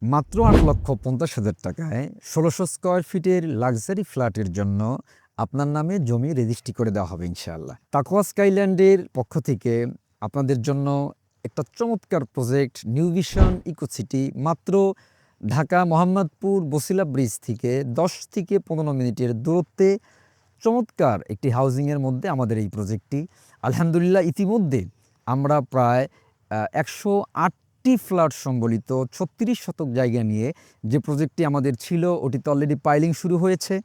মাত্র ৮,৫০,০০০ টাকায় ১৬০০ স্কয়ার ফিটের লাক্সারি ফ্ল্যাটের জন্য আপনার নামে জমি রেজিস্ট্রি করে দেওয়া হবে ইনশাআল্লাহ। তাকওয়া স্কাইল্যান্ডের পক্ষ থেকে আপনাদের জন্য একটা চমৎকার project new vision eco city মাত্র ঢাকা মোহাম্মদপুর বছিলা ব্রিজ থেকে ১০ থেকে ১৫ মিনিটের দূরত্বে চমৎকার একটি হাউজিংয়ের মধ্যে আমাদের এই প্রজেক্টটি। আলহামদুলিল্লাহ ইতিমধ্যে আমরা প্রায় ১০৮টি ফ্ল্যাট সম্বলিত ৩৬ শতক জায়গা নিয়ে যে প্রজেক্টটি আমাদের ছিল ওটিতে অলরেডি পাইলিং শুরু হয়েছে।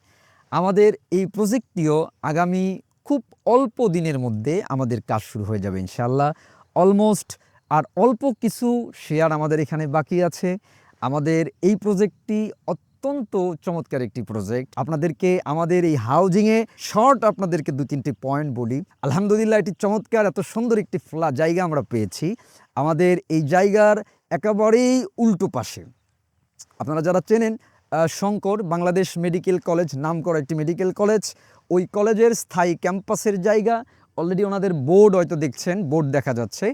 আমাদের এই প্রজেক্টটিও আগামী খুব অল্প দিনের মধ্যে আমাদের কাজ শুরু হয়ে যাবে ইনশাআল্লাহ। অলমোস্ট আর অল্প কিছু শেয়ার আমাদের এখানে বাকি আছে। আমাদের এই প্রজেক্টটি অত্যন্ত চমৎকার একটি প্রজেক্ট। আপনাদেরকে আমাদের এই হাউজিংয়ে শর্ট আপনাদেরকে ২-৩টি পয়েন্ট বলি। আলহামদুলিল্লাহ এটি চমৎকার এত সুন্দর একটি জায়গা আমরা পেয়েছি। আমাদের এই জায়গার একেবারেই উল্টো পাশে আপনারা যারা চেনেন শঙ্কর বাংলাদেশ মেডিকেল কলেজ নামকরা একটি মেডিকেল কলেজ, ওই কলেজের স্থায়ী ক্যাম্পাসের জায়গা। অলরেডি ওনাদের বোর্ড হয়তো দেখছেন, বোর্ড দেখা যাচ্ছে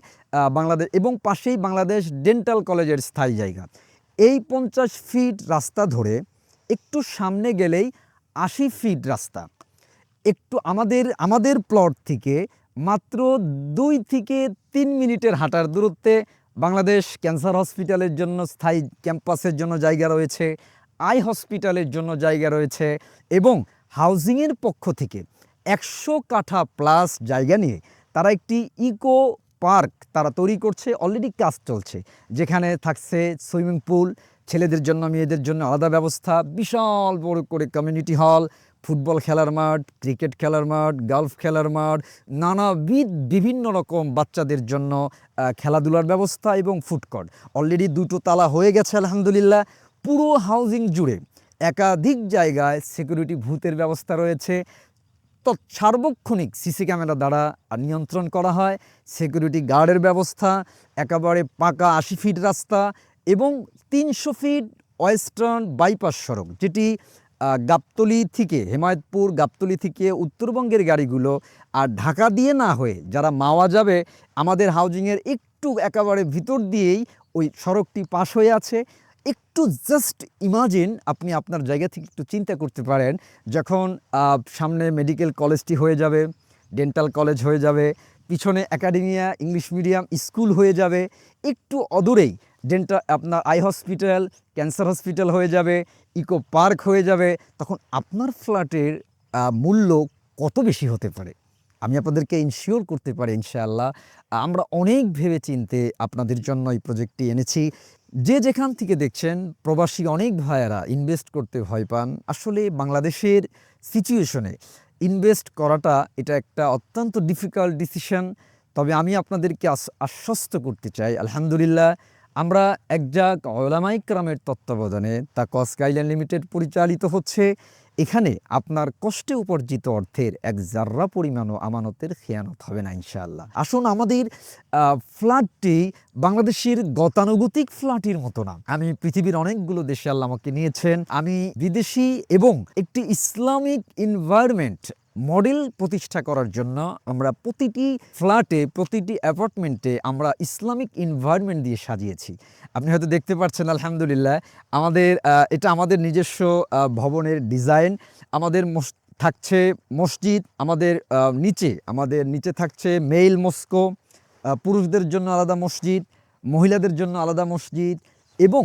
বাংলাদেশ, এবং পাশেই বাংলাদেশ ডেন্টাল কলেজের স্থায়ী জায়গা। এই ৫০ ফিট রাস্তা ধরে একটু সামনে গেলেই ৮০ ফিট রাস্তা। একটু আমাদের প্লট থেকে মাত্র ২ থেকে ৩ মিনিটের হাঁটার দূরত্বে বাংলাদেশ ক্যান্সার হসপিটালের জন্য স্থায়ী ক্যাম্পাসের জন্য জায়গা রয়েছে, আই হসপিটালের জন্য জায়গা রয়েছে, এবং হাউজিংয়ের পক্ষ থেকে ১০০ কাঠা প্লাস জায়গা নিয়ে তারা একটি ইকো পার্ক তারা তৈরি করছে, অলরেডি কাজ চলছে, যেখানে থাকছে সুইমিং পুল, ছেলেদের জন্য মেয়েদের জন্য আলাদা ব্যবস্থা, বিশাল বড় করে কমিউনিটি হল, ফুটবল খেলার মাঠ, ক্রিকেট খেলার মাঠ, গলফ খেলার মাঠ, নানাবিধ বিভিন্ন রকম বাচ্চাদের জন্য খেলাধুলার ব্যবস্থা এবং ফুডকোর্ট। অলরেডি ২টো তালা হয়ে গেছে আলহামদুলিল্লাহ। পুরো হাউজিং জুড়ে একাধিক জায়গায় সিকিউরিটি ভূতের ব্যবস্থা রয়েছে। সার্বক্ষণিক সিসি ক্যামেরা দ্বারা নিয়ন্ত্রণ করা হয়, সিকিউরিটি গার্ডের ব্যবস্থা, একেবারে পাকা ৮০ ফিট রাস্তা এবং ৩০০ ফিট ওয়েস্টার্ন বাইপাস সড়ক, যেটি গাবতলী থেকে হেমায়েতপুর, গাবতলী থেকে উত্তরবঙ্গের গাড়িগুলো আর ঢাকা দিয়ে না হয়ে যারা মাওয়া যাবে, আমাদের হাউজিংয়ের একটু একেবারে ভিতর দিয়েই ওই সড়কটি পাশ হয়ে আছে। একটু জাস্ট ইমাজিন, আপনি আপনার জায়গা থেকে একটু চিন্তা করতে পারেন, যখন সামনে মেডিকেল কলেজটি হয়ে যাবে, ডেন্টাল কলেজ হয়ে যাবে, পিছনে একাডেমিয়া ইংলিশ মিডিয়াম স্কুল হয়ে যাবে, একটু অদূরেই আপনার আই হসপিটাল, ক্যান্সার হসপিটাল হয়ে যাবে, ইকো পার্ক হয়ে যাবে, তখন আপনার ফ্ল্যাটের মূল্য কত বেশি হতে পারে আমি আপনাদেরকে ইনশিওর করতে পারি ইনশাআল্লাহ। আমরা অনেক ভেবে চিন্তে আপনাদের জন্য এই প্রজেক্টটি এনেছি। যে যেখান থেকে দেখছেন, প্রবাসী অনেক ভাইয়েরা ইনভেস্ট করতে ভয় পান। আসলে বাংলাদেশের সিচুয়েশনে ইনভেস্ট করাটা এটা একটা অত্যন্ত ডিফিকাল্ট ডিসিশন। তবে আমি আপনাদেরকে আশ্বস্ত করতে চাই, আলহামদুলিল্লাহ আমরা একজাক উলামায়ে কেরামের তত্ত্বাবধানে তাকওয়া স্কাইল্যান্ড লিমিটেড পরিচালিত হচ্ছে। এখানে আপনার কষ্টে উপার্জিত অর্থের এক জাররা পরিমাণও আমানতের খেয়ানত হবে না ইনশাআল্লাহ। আসুন, আমাদের ফ্ল্যাটটি বাংলাদেশের গতানুগতিক ফ্ল্যাটের মতো না। আমি পৃথিবীর অনেকগুলো দেশে আল্লাহ আমাকে নিয়েছেন, আমি বিদেশি, এবং একটি ইসলামিক এনভায়রনমেন্ট মডেল প্রতিষ্ঠা করার জন্য আমরা প্রতিটি ফ্ল্যাটে, প্রতিটি অ্যাপার্টমেন্টে আমরা ইসলামিক এনভায়রনমেন্ট দিয়ে সাজিয়েছি। আপনি হয়তো দেখতে পাচ্ছেন আলহামদুলিল্লাহ এটা আমাদের নিজস্ব ভবনের ডিজাইন। আমাদের থাকছে মসজিদ, আমাদের নিচে থাকছে মেইল মস্কো, পুরুষদের জন্য আলাদা মসজিদ, মহিলাদের জন্য আলাদা মসজিদ, এবং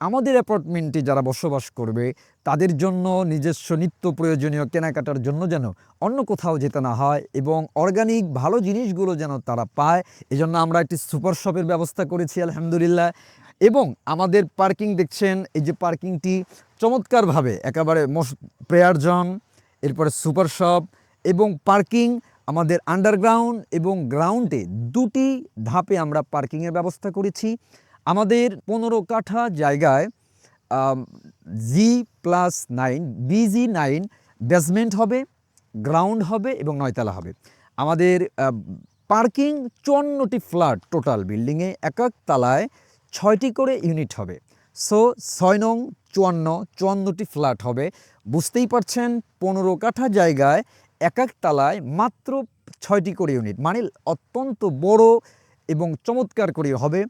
আমাদের অ্যাপার্টমেন্টে যারা বসবাস করবে তাদের জন্য নিজস্ব নিত্য প্রয়োজনীয় কেনাকাটার জন্য যেন অন্য কোথাও যেতে না হয়, এবং অর্গানিক ভালো জিনিসগুলো যেন তারা পায়, এজন্য আমরা একটি সুপার শপের ব্যবস্থা করেছি আলহামদুলিল্লাহ। এবং আমাদের পার্কিং দেখছেন, এই যে পার্কিংটি চমৎকারভাবে একেবারে প্রেয়ার জোন, এরপরে সুপার শপ এবং পার্কিং আমাদের আন্ডারগ্রাউন্ড এবং গ্রাউন্ডে 2টি ধাপে আমরা পার্কিংয়ের ব্যবস্থা করেছি। আমাদের 15 কাঠা জায়গায় G+9 BG9 বেসমেন্ট হবে, গ্রাউন্ড হবে এবং 9 তলা হবে। আমাদের পার্কিং 54টি ফ্ল্যাট টোটাল বিল্ডিংয়ে, এক এক তালায় 6টি করে ইউনিট হবে। সো 6 নং 54টি ফ্ল্যাট হবে। বুঝতেই পারছেন, 15 কাঠা জায়গায় এক এক তালায় মাত্র 6টি করে ইউনিট, মানে অত্যন্ত বড় এবং চমৎকার করে হবে।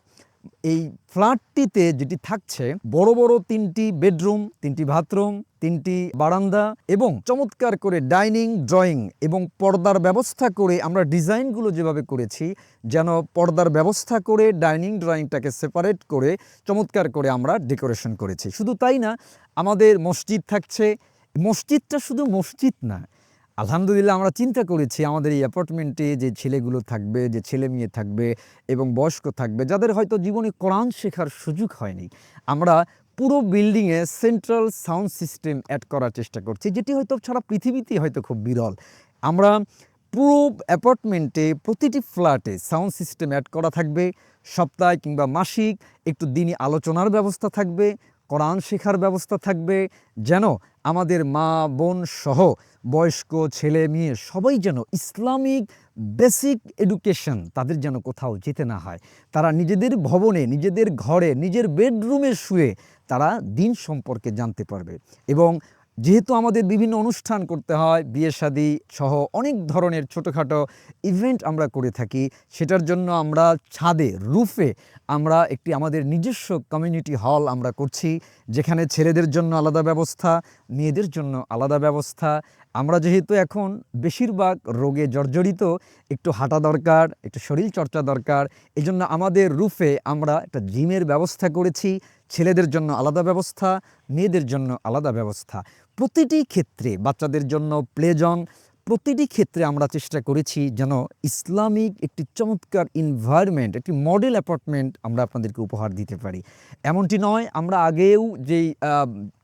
এই ফ্ল্যাটটিতে যেটি থাকছে বড় বড় 3টি বেডরুম, 3টি বাথরুম, 3টি বারান্দা এবং চমৎকার করে ডাইনিং, ড্রয়িং এবং পর্দার ব্যবস্থা করে আমরা ডিজাইনগুলো যেভাবে করেছি যেন পর্দার ব্যবস্থা করে ডাইনিং ড্রয়িংটাকে সেপারেট করে চমৎকার করে আমরা ডেকোরেশন করেছি। শুধু তাই না, আমাদের মসজিদ থাকছে। মসজিদটা শুধু মসজিদ না, আলহামদুলিল্লাহ আমরা চিন্তা করেছি আমাদের এই অ্যাপার্টমেন্টে যে ছেলেগুলো থাকবে, যে ছেলে মেয়ে থাকবে এবং বয়স্ক থাকবে, যাদের হয়তো জীবনে কোরআন শেখার সুযোগ হয়নি, আমরা পুরো বিল্ডিংয়ে সেন্ট্রাল সাউন্ড সিস্টেম অ্যাড করার চেষ্টা করছি, যেটি হয়তো সারা পৃথিবীতেই হয়তো খুব বিরল। আমরা পুরো অ্যাপার্টমেন্টে প্রতিটি ফ্ল্যাটে সাউন্ড সিস্টেম অ্যাড করা থাকবে। সপ্তাহে কিংবা মাসিক একটু দিনই আলোচনার ব্যবস্থা থাকবে, কোরআন শেখার ব্যবস্থা থাকবে, যেন আমাদের মা বোন সহ বয়স্ক ছেলে মেয়ে সবাই যেন ইসলামিক বেসিক এডুকেশন তাদের যেন কোথাও যেতে না হয়। তারা নিজেদের ভবনে, নিজেদের ঘরে, নিজের বেডরুমে শুয়ে তারা দিন সম্পর্কে জানতে পারবে। এবং যেহেতু আমাদের বিভিন্ন অনুষ্ঠান করতে হয়, বিয়ে শাদী সহ অনেক ধরনের ছোটোখাটো ইভেন্ট আমরা করে থাকি, সেটার জন্য আমরা ছাদে, রুফে আমরা একটি আমাদের নিজস্ব কমিউনিটি হল আমরা করছি, যেখানে ছেলেদের জন্য আলাদা ব্যবস্থা, মেয়েদের জন্য আলাদা ব্যবস্থা। আমরা যেহেতু এখন বেশিরভাগ রোগে জর্জরিত, একটু হাঁটা দরকার, একটু শরীর চর্চা দরকার, এজন্য আমাদের রুফে আমরা একটা জিমের ব্যবস্থা করেছি। ছেলেদের জন্য আলাদা ব্যবস্থা, মেয়েদের জন্য আলাদা ব্যবস্থা। প্রতিটি ক্ষেত্রে বাচ্চাদের জন্য প্লে জোন, প্রতিটি ক্ষেত্রে আমরা চেষ্টা করেছি যেন ইসলামিক একটি চমৎকার এনভায়রনমেন্ট, একটি মডেল অ্যাপার্টমেন্ট আমরা আপনাদেরকে উপহার দিতে পারি। এমনটি নয়, আমরা আগেও যেই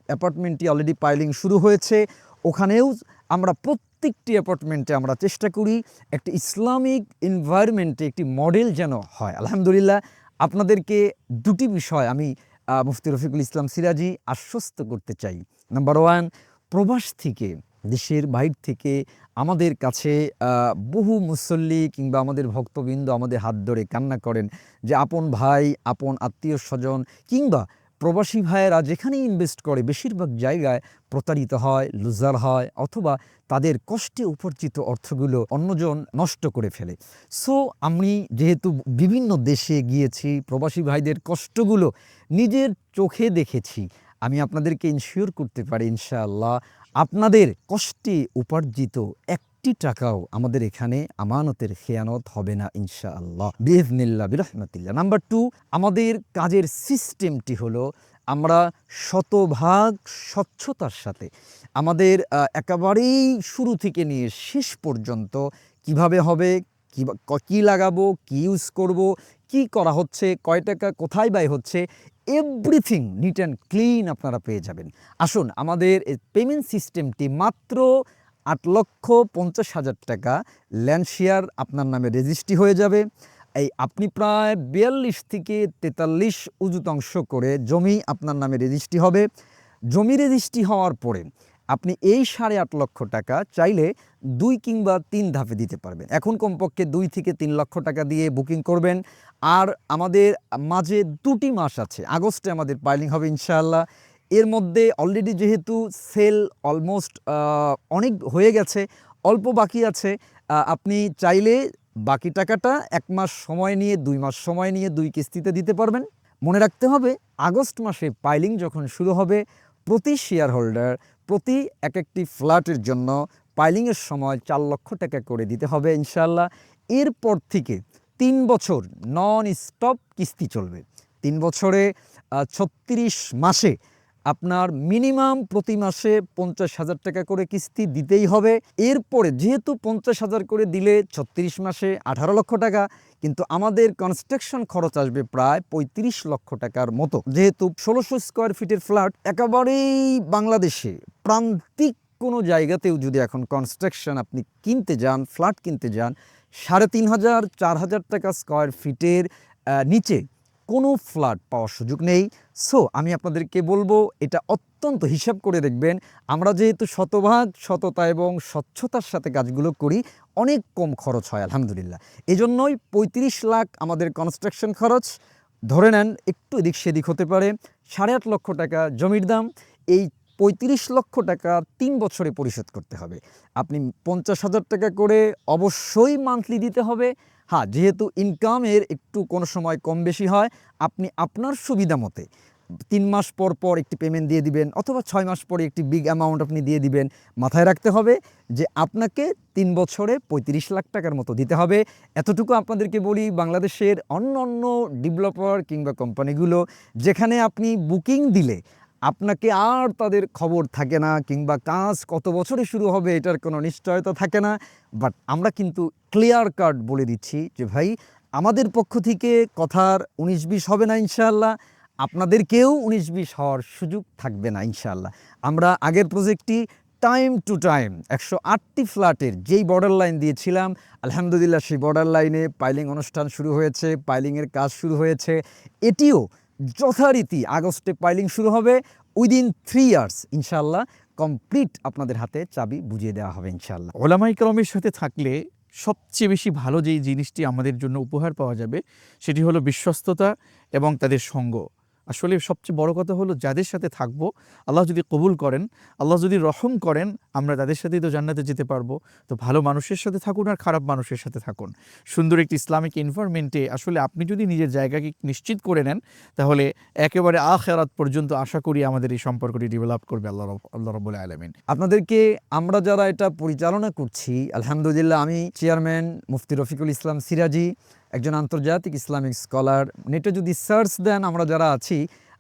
অ্যাপার্টমেন্টটি অলরেডি পাইলিং শুরু হয়েছে, ওখানেও আমরা প্রত্যেকটি অ্যাপার্টমেন্টে আমরা চেষ্টা করি একটি ইসলামিক এনভায়রনমেন্টে একটি মডেল যেন হয়। আলহামদুলিল্লাহ, আপনাদেরকে দুটি বিষয় আমি মুফতি রফিকুল ইসলাম সিরাজি আশ্বস্ত করতে চাই। নাম্বার 1, প্রবাস থেকে, দেশের বাইরে থেকে আমাদের কাছে বহু মুসল্লি কিংবা আমাদের ভক্তবৃন্দ আমাদের হাত ধরে কান্না করেন যে আপন ভাই, আপন আত্মীয় স্বজন কিংবা প্রবাসী ভাইয়েরা যেখানেই ইনভেস্ট করে বেশিরভাগ জায়গায় প্রতারিত হয়, লুজার হয়, অথবা তাদের কষ্টে উপার্জিত অর্থগুলো অন্যজন নষ্ট করে ফেলে। সো আমি যেহেতু বিভিন্ন দেশে গিয়েছি, প্রবাসী ভাইদের কষ্টগুলো নিজের চোখে দেখেছি, আমি আপনাদেরকে ইনশিওর করতে পারি ইনশাআল্লাহ আপনাদের কষ্টে উপার্জিত একটি টাকাও আমাদের এখানে আমানতের খেয়ানত হবে না ইনশাআল্লাহ বিইজনিল্লাহ বিরহমাতিল্লাহ। নাম্বার 2, আমাদের কাজের সিস্টেমটি হলো আমরা শতভাগ স্বচ্ছতার সাথে আমাদের একেবারেই শুরু থেকে নিয়ে শেষ পর্যন্ত কিভাবে হবে, কী লাগাবো, কী ইউজ করব, কি করা হচ্ছে, কয় টাকা কোথায় ব্যয় হচ্ছে, এভরিথিং নিট অ্যান্ড ক্লিন আপনারা পেয়ে যাবেন। আসুন, আমাদের পেমেন্ট সিস্টেমটি মাত্র 8,50,000 টাকা ল্যান্ড শেয়ার আপনার নামে রেজিস্ট্রি হয়ে যাবে। এই আপনি প্রায় 42 থেকে 43 উজুতাংশ করে জমি আপনার নামে রেজিস্ট্রি হবে। জমি রেজিস্ট্রি হওয়ার পরে আপনি এই 8.5 টাকা চাইলে 2 কিংবা 3 ধাপে দিতে পারবেন। এখন কমপক্ষে 2 থেকে 3 লক্ষ টাকা দিয়ে বুকিং করবেন। আর আমাদের মাঝে 2টি মাস আছে, আগস্টে আমাদের পাইলিং হবে ইনশাআল্লাহ। এর মধ্যে অলরেডি যেহেতু সেল অলমোস্ট অনেক হয়ে গেছে, অল্প বাকি আছে, আপনি চাইলে বাকি টাকাটা 1 মাস সময় নিয়ে, 2 মাস সময় নিয়ে 2 কিস্তিতে দিতে পারবেন। মনে রাখতে হবে, আগস্ট মাসে পাইলিং যখন শুরু হবে, প্রতি শেয়ার হোল্ডার প্রতি একটি ফ্ল্যাটের জন্য পাইলিংয়ের সময় 4 লক্ষ টাকা করে দিতে হবে ইনশাআল্লাহ। এরপর থেকে 3 বছর নন স্টপ কিস্তি চলবে। 3 বছরে 36 মাসে আপনার মিনিমাম প্রতি মাসে 50,000 টাকা করে কিস্তি দিতেই হবে। এরপরে যেহেতু 50,000 করে দিলে 36 মাসে 18 লক্ষ টাকা, কিন্তু আমাদের কনস্ট্রাকশন খরচ আসবে প্রায় 35 লক্ষ টাকার মতো। যেহেতু 1600 স্কোয়ার ফিটের ফ্ল্যাট, একেবারেই বাংলাদেশে প্রান্তিক কোনো জায়গাতেও যদি এখন কনস্ট্রাকশন আপনি কিনতে যান, ফ্ল্যাট কিনতে যান, 3,500 4,000 টাকা স্কোয়ার ফিটের নিচে কোনো ফ্ল্যাট পাওয়ার সুযোগ নেই। সো আমি আপনাদেরকে বলবো, এটা অত্যন্ত হিসাব করে দেখবেন। আমরা যেহেতু শতভাগ সততা এবং স্বচ্ছতার সাথে কাজগুলো করি, অনেক কম খরচ হয় আলহামদুলিল্লাহ। এজন্যই 35 লাখ আমাদের কনস্ট্রাকশন খরচ। ধরে নেন একটু এদিক সেদিক হতে পারে, 8.5 লক্ষ টাকা জমির দাম। এই 35 লক্ষ টাকা 3 বছরে পরিশোধ করতে হবে। আপনি 50,000 টাকা করে অবশ্যই মান্থলি দিতে হবে। হ্যাঁ, যেহেতু ইনকামের একটু কোনো সময় কম বেশি হয়, আপনি আপনার সুবিধা মতে ৩ মাস পর পর একটি পেমেন্ট দিয়ে দিবেন অথবা ৬ মাস পরে একটি বিগ অ্যামাউন্ট আপনি দিয়ে দিবেন। মাথায় রাখতে হবে যে আপনাকে ৩ বছরে ৩৫ লাখ টাকার মতো দিতে হবে। এতটুকু আপনাদেরকে বলি, বাংলাদেশের অন্য ডেভেলপার কিংবা কোম্পানিগুলো যেখানে আপনি বুকিং দিলে আপনাকে আর তাদের খবর থাকে না কিংবা কাজ কত বছরে শুরু হবে এটার কোনো নিশ্চয়তা থাকে না। বাট আমরা কিন্তু ক্লিয়ার কাট বলে দিচ্ছি যে ভাই, আমাদের পক্ষ থেকে কথার ১৯-২০ হবে না ইনশাআল্লাহ, আপনাদেরকেও ১৯-২০ হওয়ার সুযোগ থাকবে না ইনশাআল্লাহ। আমরা আগের প্রজেক্টটি টাইম টু টাইম ১০৮টি ফ্ল্যাটের যেই বর্ডার লাইন দিয়েছিলাম, আলহামদুলিল্লাহ সেই বর্ডার লাইনে পাইলিং অনুষ্ঠান শুরু হয়েছে, পাইলিংয়ের কাজ শুরু হয়েছে। এটিও যথারীতি আগস্টে পাইলিং শুরু হবে। উইদিন 3 ইয়ার্স ইনশাআল্লাহ কমপ্লিট আপনাদের হাতে চাবি বুঝিয়ে দেওয়া হবে ইনশাআল্লাহ। ওলামায়ে কেরামের সাথে থাকলে সবচেয়ে বেশি ভালো যেই জিনিসটি আমাদের জন্য উপহার পাওয়া যাবে সেটি হলো বিশ্বস্ততা এবং তাদের সঙ্গ। আসলে সবচেয়ে বড় কথা হলো যাদের সাথে থাকবো, আল্লাহ যদি কবুল করেন, আল্লাহ যদি রহম করেন, আমরা তাদের সাথেই তো জান্নাতে যেতে পারবো। তো ভালো মানুষের সাথে থাকুন আর খারাপ মানুষের সাথে থাকুন। সুন্দর একটি ইসলামিক এনভায়রনমেন্টে আসলে আপনি যদি নিজের জায়গাকে নিশ্চিত করে নেন, তাহলে একেবারে আখিরাত পর্যন্ত আশা করি আমাদের এই সম্পর্কটি ডেভেলপ করবে আল্লাহ রাব্বুল আলামিন। আপনাদেরকে আমরা যারা এটা পরিচালনা করছি, আলহামদুলিল্লাহ আমি চেয়ারম্যান মুফতি রফিকুল ইসলাম সিরাজি, একজন আন্তর্জাতিক ইসলামিক স্কলার। নেটে যদি সার্চ দেন আমরা যারা আছি,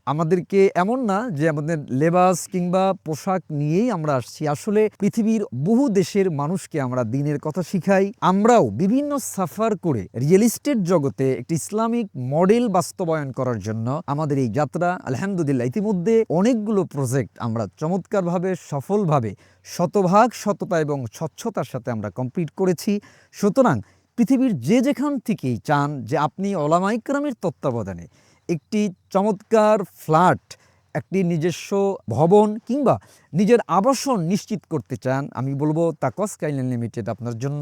আমাদেরকে এমন না যে আমাদের লেবাস কিংবা পোশাক নিয়েই আমরা আসছি। আসলে পৃথিবীর বহু দেশের মানুষকে আমরা দ্বীনের কথা শিখাই। আমরাও বিভিন্ন সাফার করে রিয়েল এস্টেট জগতে একটি ইসলামিক মডেল বাস্তবায়ন করার জন্য আমাদের এই যাত্রা। আলহামদুলিল্লাহ ইতিমধ্যে অনেকগুলো প্রজেক্ট আমরা চমৎকারভাবে সফলভাবে শতভাগ সততা এবং স্বচ্ছতার সাথে আমরা কমপ্লিট করেছি। সুতরাং পৃথিবীর যে যেখান থেকেই চান যে আপনি ওলামায়ে কেরামের তত্ত্বাবধানে একটি চমৎকার ফ্ল্যাট, একটি নিজস্ব ভবন কিংবা নিজের আবাসন নিশ্চিত করতে চান, আমি বলবো তাকওয়া স্কাইল্যান্ড লিমিটেড আপনার জন্য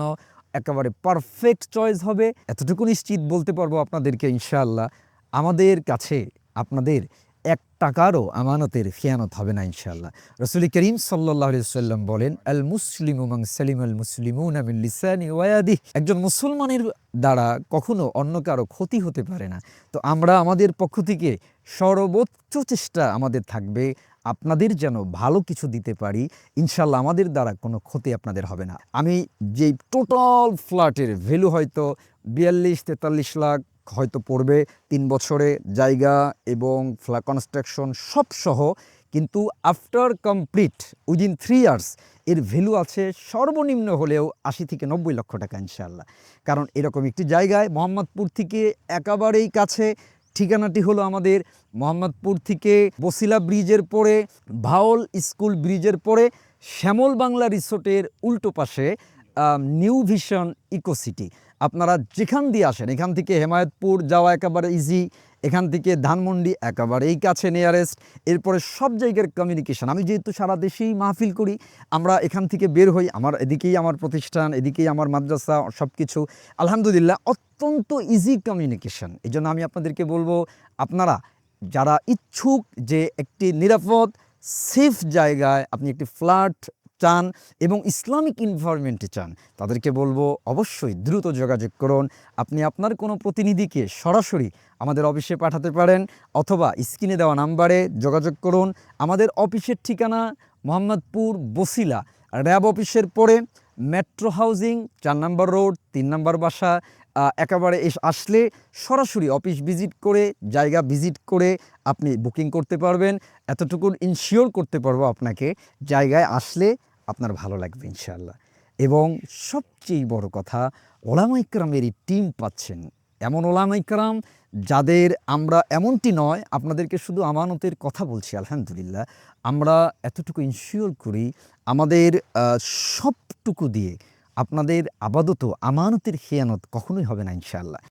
একেবারে পারফেক্ট চয়েস হবে। এতটুকু নিশ্চিত বলতে পারবো আপনাদেরকে ইনশাআল্লাহ, আমাদের কাছে আপনাদের ১ টাকারও আমানতের খেয়ানত হবে না ইনশাআল্লাহ। রাসূল করিম সাল্লাল্লাহু আলাইহি ওয়াসাল্লাম বলেন, আল মুসলিমু মান সালিমাল মুসলিমুনা মিন লিসানি ওয়া ইয়াদিহি। একজন মুসলমানের দ্বারা কখনো অন্য কারো ক্ষতি হতে পারে না। তো আমরা আমাদের পক্ষ থেকে সর্বোচ্চ চেষ্টা আমাদের থাকবে আপনাদের যেন ভালো কিছু দিতে পারি। ইনশাআল্লাহ আমাদের দ্বারা কোনো ক্ষতি আপনাদের হবে না। আমি যেই টোটাল ফ্ল্যাটের ভ্যালু হয়তো ৪২-৪৩ লাখ হয়তো পড়বে ৩ বছরে, জায়গা এবং কনস্ট্রাকশন সব সহ, কিন্তু আফটার কমপ্লিট উইদিন 3 ইয়ার্স এর ভ্যালু আছে সর্বনিম্ন হলেও ৮০-৯০ লক্ষ টাকা ইনশাআল্লাহ। কারণ এরকম একটি জায়গায় মোহাম্মদপুর থেকে একেবারেই কাছে। ঠিকানাটি হলো আমাদের মোহাম্মদপুর থেকে বসিলা ব্রিজের পরে, ভাওল স্কুল ব্রিজের পরে, শ্যামল বাংলা রিসোর্টের উল্টো পাশে নিউ ভিশন ইকো সিটি। আপনারা যেখান দিয়ে আসেন, এখান থেকে হেমায়েতপুর যাওয়া একেবারে ইজি, এখান থেকে ধানমন্ডি একেবারেই কাছে নিয়ারেস্ট। এরপরে সব জায়গার কমিউনিকেশন, আমি যেহেতু সারা দেশেই মাহফিল করি, আমরা এখান থেকে বের হই, আমার এদিকেই আমার প্রতিষ্ঠান, এদিকেই আমার মাদ্রাসা, সব কিছু আলহামদুলিল্লাহ অত্যন্ত ইজি কমিউনিকেশন। এই জন্য আমি আপনাদেরকে বলবো, আপনারা যারা ইচ্ছুক যে একটি নিরাপদ সেফ জায়গায় আপনি একটি ফ্ল্যাট চান এবং ইসলামিক এনভায়রনমেন্টে চান, তাদেরকে বলবো অবশ্যই দ্রুত যোগাযোগ করুন। আপনি আপনার কোনো প্রতিনিধিকে সরাসরি আমাদের অফিসে পাঠাতে পারেন অথবা স্ক্রিনে দেওয়া নাম্বারে যোগাযোগ করুন। আমাদের অফিসের ঠিকানা মোহাম্মদপুর বসিলা র্যাব অফিসের পরে মেট্রো হাউজিং ৪ নম্বর রোড ৩ নম্বর বাসা। একেবারে আসলে সরাসরি অফিস ভিজিট করে, জায়গা ভিজিট করে আপনি বুকিং করতে পারবেন। এতটুকু ইনশিওর করতে পারবো আপনাকে, জায়গায় আসলে আপনার ভালো লাগবে ইনশাআল্লাহ। এবং সবচেয়ে বড় কথা, ওলামায়ে কেরামের এই টিম পাচ্ছেন, এমন ওলামায়ে কেরাম যাদের আমরা এমনটি নয় আপনাদেরকে শুধু আমানতের কথা বলছি, আলহামদুলিল্লাহ আমরা এতটুকু ইনশিওর করি আমাদের সবটুকু দিয়ে আপনাদের আপাতত আমানতের খেয়ানত কখনোই হবে না ইনশাআল্লাহ।